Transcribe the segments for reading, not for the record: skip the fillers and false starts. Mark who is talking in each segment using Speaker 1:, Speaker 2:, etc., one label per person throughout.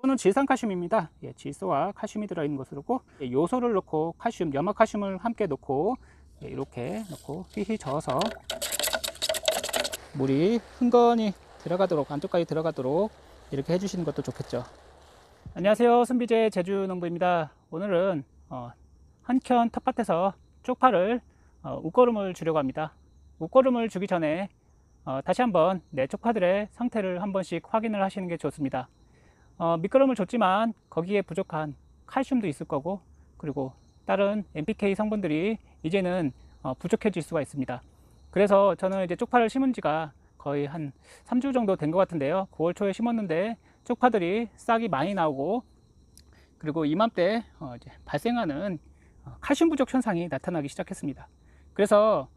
Speaker 1: 이거는 질산칼슘입니다. 예, 질소와 칼슘이 들어있는 것으로고, 예, 요소를 넣고 칼슘, 염화칼슘을 함께 넣고, 예, 이렇게 넣고 휘휘 저어서 물이 흥건히 들어가도록, 안쪽까지 들어가도록 이렇게 해주시는 것도 좋겠죠. 안녕하세요, 순비제 제주농부입니다. 오늘은 한켠 텃밭에서 쪽파를 웃거름을 주려고 합니다. 웃거름을 주기 전에 다시 한번 내 쪽파들의 상태를 한 번씩 확인을 하시는 게 좋습니다. 밑거름을 줬지만 거기에 부족한 칼슘도 있을 거고, 그리고 다른 NPK 성분들이 이제는 부족해질 수가 있습니다. 그래서 저는 이제 쪽파를 심은 지가 거의 한 3주 정도 된 것 같은데요. 9월 초에 심었는데 쪽파들이 싹이 많이 나오고, 그리고 이맘때 이제 발생하는 칼슘 부족 현상이 나타나기 시작했습니다. 그래서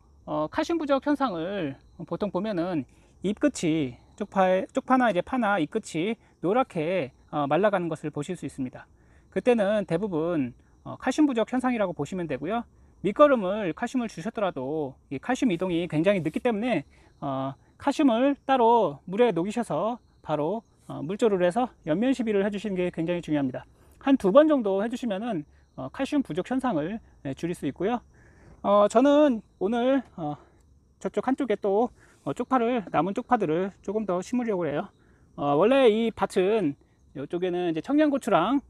Speaker 1: 칼슘 부족 현상을 보통 보면은 잎 끝이, 쪽파나 이제 파나 잎 끝이 노랗게 말라가는 것을 보실 수 있습니다. 그때는 대부분 칼슘 부족 현상이라고 보시면 되고요. 밑거름을 칼슘을 주셨더라도 이 칼슘 이동이 굉장히 늦기 때문에 칼슘을 따로 물에 녹이셔서 바로 물조를 해서 연면 시비를 해주시는 게 굉장히 중요합니다. 한 2번 정도 해주시면은 칼슘 부족 현상을 줄일 수 있고요. 저는 오늘 저쪽 한쪽에 또 남은 쪽파들을 조금 더 심으려고 해요. 원래 이 밭은 이쪽에는 이제 청양고추랑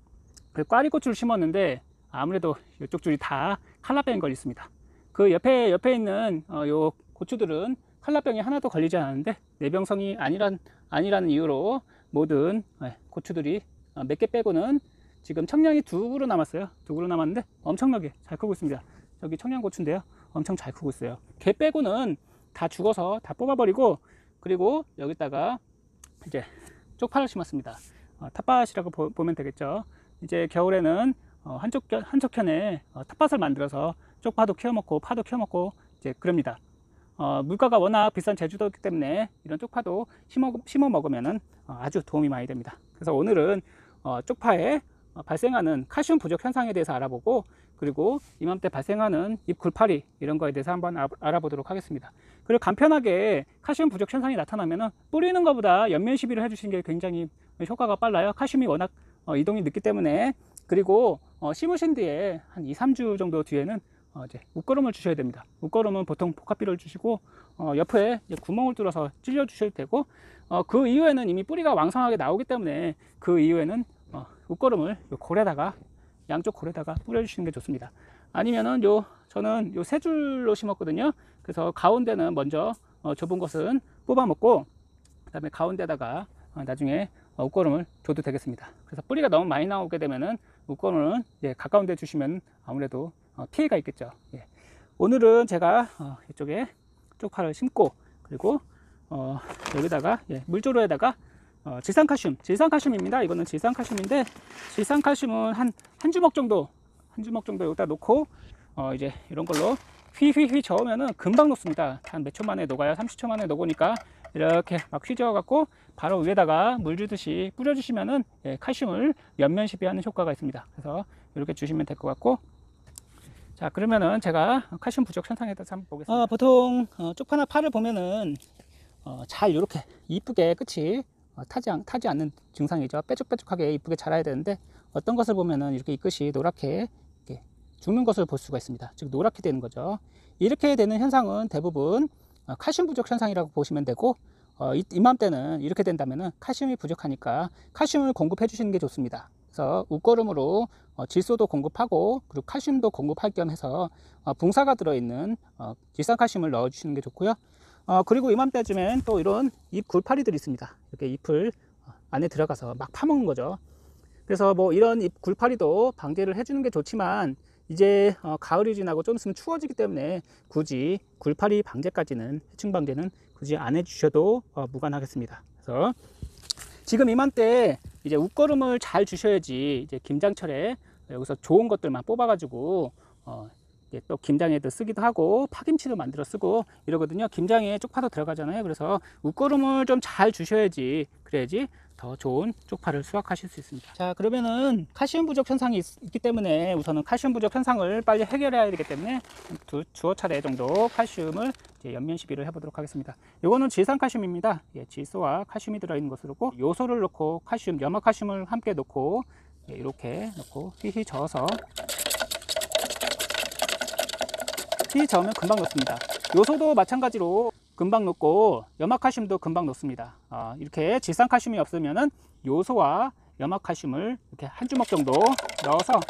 Speaker 1: 꽈리고추를 심었는데 아무래도 이쪽 줄이 다 칼라병 걸렸습니다. 그 옆에 있는 요 고추들은 칼라병이 하나도 걸리지 않았는데 내병성이 아니라는 이유로 모든 고추들이 몇 개 빼고는 지금 청량이 2그루 남았어요. 2그루 남았는데 엄청나게 잘 크고 있습니다. 저기 청양고추인데요, 엄청 잘 크고 있어요. 걔 빼고는 다 죽어서 다 뽑아버리고, 그리고 여기다가 이제 쪽파를 심었습니다. 텃밭이라고 보면 되겠죠. 이제 겨울에는 한쪽편에 텃밭을 만들어서 쪽파도 키워먹고 파도 키워먹고 이제 그럽니다. 물가가 워낙 비싼 제주도이기 때문에 이런 쪽파도 심어 먹으면 아주 도움이 많이 됩니다. 그래서 오늘은 쪽파에 발생하는 칼슘 부족 현상에 대해서 알아보고, 그리고 이맘때 발생하는 잎 굴파리 이런 거에 대해서 한번 알아보도록 하겠습니다. 그리고 간편하게 칼슘 부족 현상이 나타나면 뿌리는 것보다 연면 시비를 해주시는 게 굉장히 효과가 빨라요. 칼슘이 워낙 이동이 늦기 때문에. 그리고 심으신 뒤에 한 2-3주 정도 뒤에는 이제 웃거름을 주셔야 됩니다. 웃거름은 보통 복합비를 주시고 옆에 구멍을 뚫어서 찔려 주셔도 되고, 그 이후에는 이미 뿌리가 왕성하게 나오기 때문에 그 이후에는 웃거름을 골에다가, 양쪽 골에다가 뿌려주시는 게 좋습니다. 아니면은 저는 요 3줄로 심었거든요. 그래서 가운데는 먼저 좁은 것은 뽑아 먹고, 그 다음에 가운데다가 나중에 웃거름을 줘도 되겠습니다. 그래서 뿌리가 너무 많이 나오게 되면은 웃거름은 가까운 데 주시면 아무래도 피해가 있겠죠. 예. 오늘은 제가 이쪽에 쪽파를 심고, 그리고 여기다가 물조로에다가 질산칼슘입니다. 이거는 질산칼슘인데, 질산칼슘은 한 주먹 정도 여기다 놓고 이제 이런 걸로 휘휘휘 저으면은 금방 녹습니다. 한 몇 초 만에 녹아요. 30초 만에 녹으니까 이렇게 막 휘저어 갖고 바로 위에다가 물 주듯이 뿌려 주시면은 칼슘을 연면 시비하는 효과가 있습니다. 그래서 이렇게 주시면 될 것 같고, 자, 그러면은 제가 칼슘 부족 현상에 대해서 한번 보겠습니다. 보통 쪽파나 파를 보면은 잘 이렇게 이쁘게 끝이 타지 않는 증상이죠. 빼죽빼죽하게 이쁘게 자라야 되는데, 어떤 것을 보면은 이렇게 이 끝이 노랗게 죽는 것을 볼 수가 있습니다. 즉 노랗게 되는 거죠. 이렇게 되는 현상은 대부분 칼슘 부족 현상이라고 보시면 되고, 이맘때는 이렇게 된다면은 칼슘이 부족하니까 칼슘을 공급해 주시는 게 좋습니다. 그래서 웃거름으로 질소도 공급하고, 그리고 칼슘도 공급할 겸 해서 붕사가 들어있는 질산칼슘을 넣어 주시는 게 좋고요. 그리고 이맘때쯤엔 또 이런 잎 굴파리들이 있습니다. 이렇게 잎을 안에 들어가서 막 파먹는 거죠. 그래서 뭐 이런 잎 굴파리도 방제를 해주는 게 좋지만, 이제 가을이 지나고 좀 있으면 추워지기 때문에 굳이 굴파리 방제까지는, 해충 방제는 굳이 안 해주셔도 무관하겠습니다. 그래서 지금 이맘때 이제 웃거름을 잘 주셔야지, 이제 김장철에 여기서 좋은 것들만 뽑아가지고 또 김장에도 쓰기도 하고 파김치도 만들어 쓰고 이러거든요. 김장에 쪽파도 들어가잖아요. 그래서 웃거름을 좀 잘 주셔야지, 그래야지 더 좋은 쪽파를 수확하실 수 있습니다. 자, 그러면은 칼슘 부족 현상이 있기 때문에 우선은 칼슘 부족 현상을 빨리 해결해야 되기 때문에 두어 차례 정도 칼슘을 이제 옆면 시비를 해보도록 하겠습니다. 이거는 질산칼슘입니다. 예, 질소와 칼슘이 들어있는 것으로고, 요소를 넣고 칼슘, 염화칼슘을 함께 넣고, 예, 이렇게 넣고 휘휘 저어서, 휘휘 저으면 금방 녹습니다. 요소도 마찬가지로 금방 녹고 염화칼슘도 금방 녹습니다. 이렇게 질산칼슘이 없으면은 요소와 염화칼슘을 이렇게 한 주먹 정도 넣어서,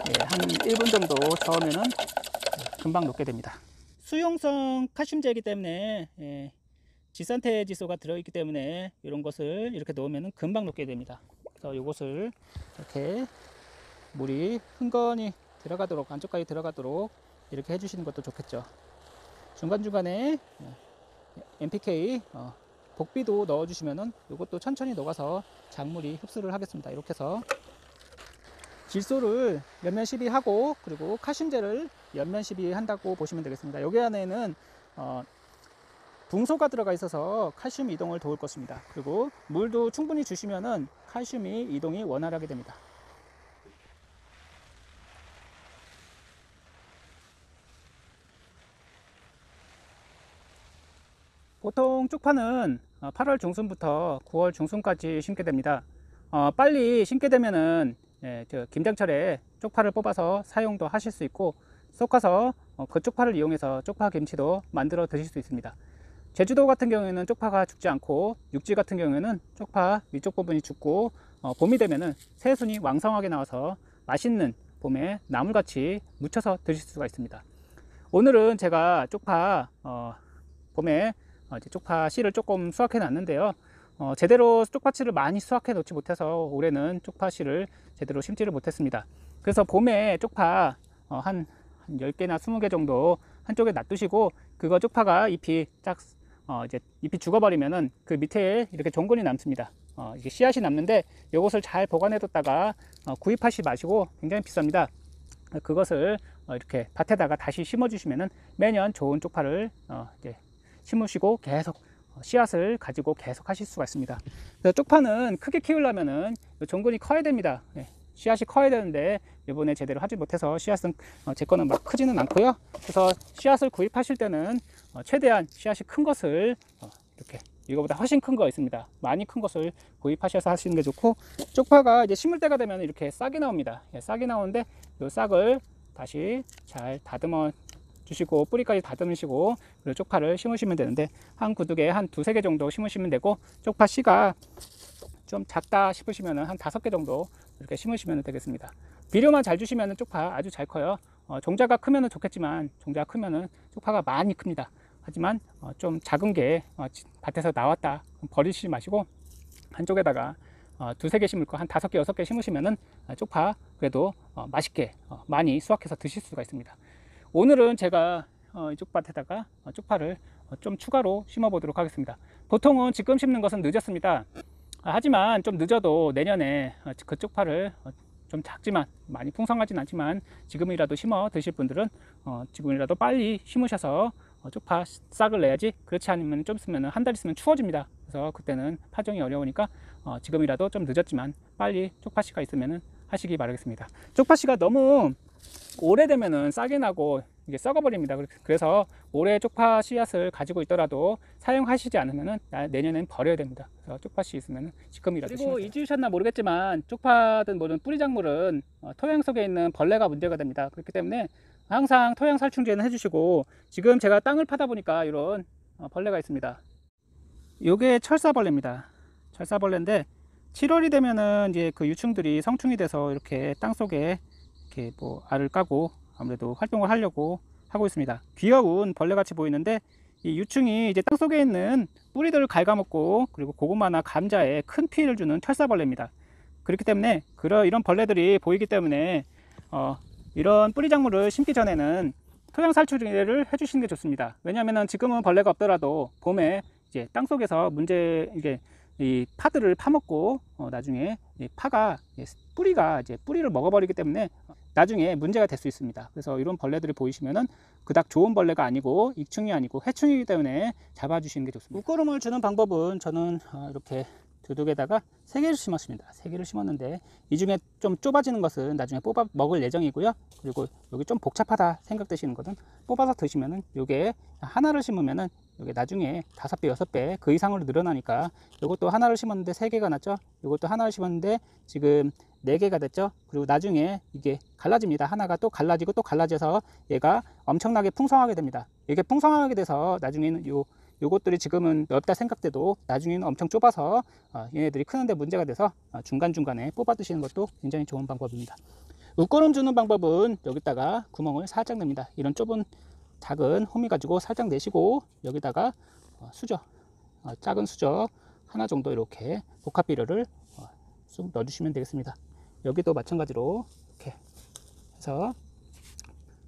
Speaker 1: 예, 한 1분 정도 저으면은 금방 녹게 됩니다. 수용성 칼슘제이기 때문에, 예, 지산태 지소가 들어있기 때문에 이런 것을 이렇게 넣으면 금방 녹게 됩니다. 그래서 이것을 이렇게 물이 흥건히 들어가도록, 안쪽까지 들어가도록 이렇게 해주시는 것도 좋겠죠. 중간중간에 NPK 복비도 넣어주시면은 이것도 천천히 녹아서 작물이 흡수를 하겠습니다. 이렇게 해서 질소를 옆면 시비하고, 그리고 칼슘제를 옆면 시비한다고 보시면 되겠습니다. 여기 안에는 붕소가 들어가 있어서 칼슘 이동을 도울 것입니다. 그리고 물도 충분히 주시면은 칼슘이 이동이 원활하게 됩니다. 보통 쪽파는 8월 중순부터 9월 중순까지 심게 됩니다. 빨리 심게 되면은, 예, 김장철에 쪽파를 뽑아서 사용도 하실 수 있고, 솎아서 그 쪽파를 이용해서 쪽파 김치도 만들어 드실 수 있습니다. 제주도 같은 경우에는 쪽파가 죽지 않고, 육지 같은 경우에는 쪽파 위쪽 부분이 죽고, 봄이 되면은 새순이 왕성하게 나와서 맛있는 봄에 나물같이 무쳐서 드실 수가 있습니다. 오늘은 제가 쪽파 봄에 이제 쪽파 씨를 조금 수확해 놨는데요. 제대로 쪽파씨를 많이 수확해 놓지 못해서 올해는 쪽파 씨를 제대로 심지를 못했습니다. 그래서 봄에 쪽파 한 10개나 20개 정도 한쪽에 놔두시고, 그거 쪽파가 잎이 이제 잎이 죽어버리면은 그 밑에 이렇게 종근이 남습니다. 이게 씨앗이 남는데, 이것을 잘 보관해 뒀다가 구입하시 마시고, 굉장히 비쌉니다. 그것을 이렇게 밭에다가 다시 심어 주시면은 매년 좋은 쪽파를 이제 심으시고 계속 씨앗을 가지고 계속 하실 수가 있습니다. 그래서 쪽파는 크게 키우려면은 종근이 커야 됩니다. 네, 씨앗이 커야 되는데 이번에 제대로 하지 못해서 씨앗은 제 거는 막 크지는 않고요. 그래서 씨앗을 구입하실 때는 최대한 씨앗이 큰 것을 이렇게, 이거보다 훨씬 큰 거 있습니다. 많이 큰 것을 구입하셔서 하시는 게 좋고, 쪽파가 이제 심을 때가 되면 이렇게 싹이 나옵니다. 예, 싹이 나오는데 이 싹을 다시 잘 다듬어 주시고, 뿌리까지 다듬으시고, 그리고 쪽파를 심으시면 되는데, 한 구둑에 한 2-3개 정도 심으시면 되고, 쪽파 씨가 좀 작다 싶으시면 한 5개 정도 이렇게 심으시면 되겠습니다. 비료만 잘 주시면 쪽파 아주 잘 커요. 종자가 크면 좋겠지만, 종자가 크면 쪽파가 많이 큽니다. 하지만 좀 작은 게 밭에서 나왔다 버리시지 마시고, 한쪽에다가 2-3개 심을 거 한 5개, 6개 심으시면 쪽파 그래도 맛있게 많이 수확해서 드실 수가 있습니다. 오늘은 제가 이쪽 밭에다가 쪽파를 좀 추가로 심어 보도록 하겠습니다. 보통은 지금 심는 것은 늦었습니다. 하지만 좀 늦어도 내년에 그 쪽파를 좀 작지만, 많이 풍성하진 않지만 지금이라도 심어 드실 분들은 지금이라도 빨리 심으셔서 쪽파 싹을 내야지, 그렇지 않으면 좀 있으면 한 달 있으면 추워집니다. 그래서 그때는 파종이 어려우니까 지금이라도 좀 늦었지만 빨리 쪽파씨가 있으면 하시기 바라겠습니다. 쪽파씨가 너무 오래되면은 싹이 나고 이게 썩어버립니다. 그래서 올해 쪽파 씨앗을 가지고 있더라도 사용하시지 않으면은 내년엔 버려야 됩니다. 그래서 쪽파씨 있으면은 지금이라도. 그리고 잊으셨나 모르겠지만, 쪽파든 뭐든 뿌리작물은 토양 속에 있는 벌레가 문제가 됩니다. 그렇기 때문에 항상 토양 살충제는 해주시고, 지금 제가 땅을 파다 보니까 이런 벌레가 있습니다. 요게 철사벌레입니다. 철사벌레인데 7월이 되면은 이제 그 유충들이 성충이 돼서 이렇게 땅 속에 이렇게 뭐 알을 까고 아무래도 활동을 하려고 하고 있습니다. 귀여운 벌레같이 보이는데, 이 유충이 이제 땅 속에 있는 뿌리들을 갉아먹고, 그리고 고구마나 감자에 큰 피해를 주는 철사벌레입니다. 그렇기 때문에 이런 벌레들이 보이기 때문에 이런 뿌리작물을 심기 전에는 토양 살충제를 해주시는 게 좋습니다. 왜냐하면 지금은 벌레가 없더라도 봄에 이제 땅 속에서 이게 이 파들을 파먹고 나중에 이 파가 뿌리가 이제 뿌리를 먹어버리기 때문에 나중에 문제가 될 수 있습니다. 그래서 이런 벌레들이 보이시면은 그닥 좋은 벌레가 아니고 익충이 아니고 해충이기 때문에 잡아주시는 게 좋습니다. 물거름을 주는 방법은 저는 이렇게 개다가 3개를 심었습니다. 3개를 심었는데 이 중에 좀 좁아지는 것은 나중에 뽑아 먹을 예정이고요. 그리고 여기 좀 복잡하다 생각되시는 것은 뽑아서 드시면은 요게 하나를 심으면은 요게 나중에 5배, 6배 그 이상으로 늘어나니까 요것도 하나를 심었는데 3개가 났죠. 요것도 하나를 심었는데 지금 4개가 됐죠. 그리고 나중에 이게 갈라집니다. 하나가 또 갈라지고 또 갈라져서 얘가 엄청나게 풍성하게 됩니다. 이게 풍성하게 돼서 나중에는 요것들이 지금은 넓다 생각돼도 나중에는 엄청 좁아서 얘네들이 크는데 문제가 돼서 중간중간에 뽑아 드시는 것도 굉장히 좋은 방법입니다. 웃거름 주는 방법은 여기다가 구멍을 살짝 냅니다. 이런 좁은 작은 호미 가지고 살짝 내시고 여기다가 수저, 작은 수저 하나 정도 이렇게 복합비료를 쑥 넣어주시면 되겠습니다. 여기도 마찬가지로 이렇게 해서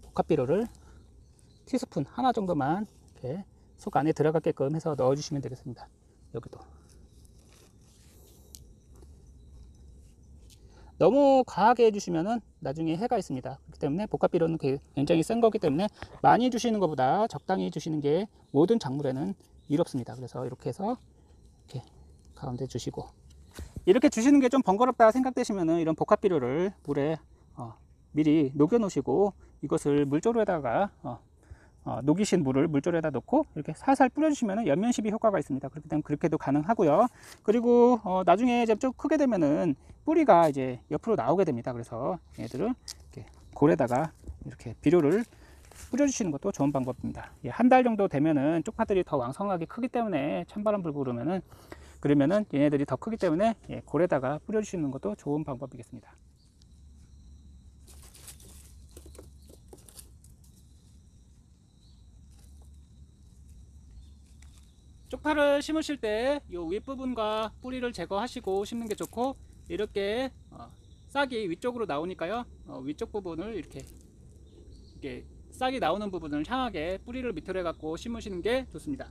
Speaker 1: 복합비료를 티스푼 하나 정도만 이렇게 속 안에 들어가게끔 해서 넣어주시면 되겠습니다. 여기도 너무 과하게 해주시면은 나중에 해가 있습니다. 그렇기 때문에 복합비료는 굉장히 센 거기 때문에 많이 주시는 것보다 적당히 해주시는 게 모든 작물에는 이롭습니다. 그래서 이렇게 해서 이렇게 가운데 주시고, 이렇게 주시는 게 좀 번거롭다 생각되시면은 이런 복합비료를 물에 미리 녹여 놓으시고 이것을 물조로에다가 녹이신 물을 물조리에다 넣고 이렇게 살살 뿌려주시면 연면시비 효과가 있습니다. 그렇기 때문에 그렇게도 가능하고요. 그리고 나중에 이제 좀 크게 되면은 뿌리가 이제 옆으로 나오게 됩니다. 그래서 얘들을 이렇게 골에다가 이렇게 비료를 뿌려주시는 것도 좋은 방법입니다. 한 달 정도 되면은 쪽파들이 더 왕성하게 크기 때문에 찬바람 불고 그러면은 얘네들이 더 크기 때문에 골에다가 뿌려주시는 것도 좋은 방법이겠습니다. 쪽파를 심으실 때 이 윗부분과 뿌리를 제거하시고 심는 게 좋고, 이렇게 싹이 위쪽으로 나오니까요, 위쪽 부분을 이렇게 싹이 나오는 부분을 향하게 뿌리를 밑으로 해 갖고 심으시는 게 좋습니다.